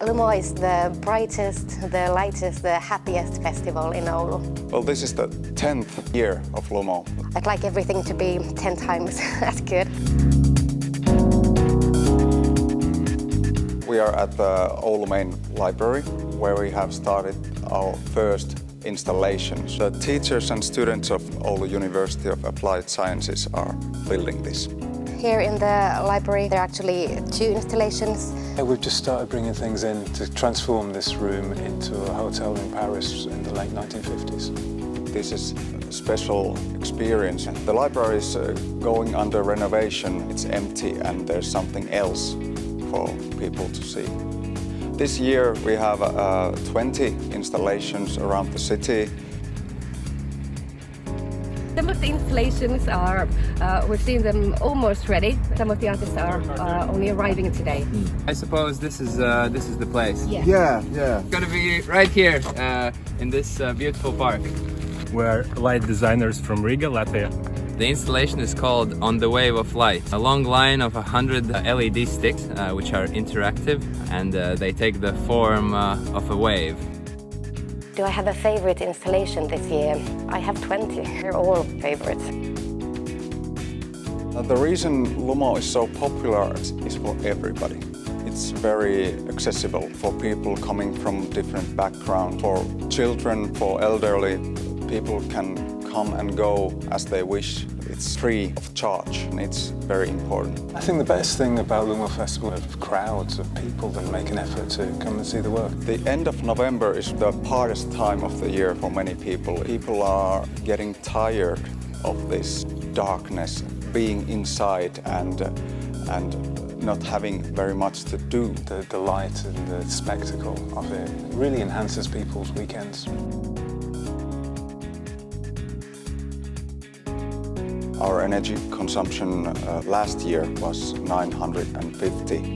Lumo is the brightest, the lightest, the happiest festival in Oulu. Well, this is the 10th year of Lumo. I'd like everything to be 10 times as good. We are at the Oulu main library, where we have started our first installations. The teachers and students of Oulu University of Applied Sciences are building this. Here in the library there are actually 2 installations. We've just started bringing things in to transform this room into a hotel in Paris in the late 1950s. This is a special experience. The library is going under renovation. It's empty and there's something else for people to see. This year we have 20 installations around the city. Some of the installations are, we've seen them almost ready. Some of the others are only arriving today. I suppose this is the place. Yeah. It's gonna be right here in this beautiful park. We're light designers from Riga, Latvia. The installation is called On the Wave of Light. A long line of 100 LED sticks, which are interactive, and they take the form of a wave. Do I have a favorite installation this year? I have 20. They're all favorites. The reason Lumo is so popular is for everybody. It's very accessible for people coming from different backgrounds. For children, for elderly, people can come and go as they wish. It's free of charge, and it's very important. I think the best thing about Lumo Festival is crowds of people that make an effort to come and see the work. The end of November is the hardest time of the year for many people. People are getting tired of this darkness, being inside and not having very much to do. The light and the spectacle of it really enhances people's weekends. Our energy consumption last year was 950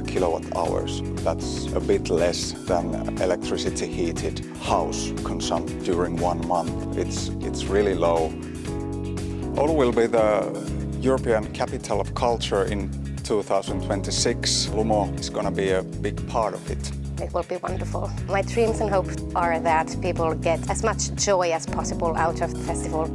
kilowatt hours. That's a bit less than electricity heated house consumed during 1 month. It's really low. Oulu will be the European Capital of Culture in 2026. Lumo is going to be a big part of it. It will be wonderful. My dreams and hopes are that people get as much joy as possible out of the festival.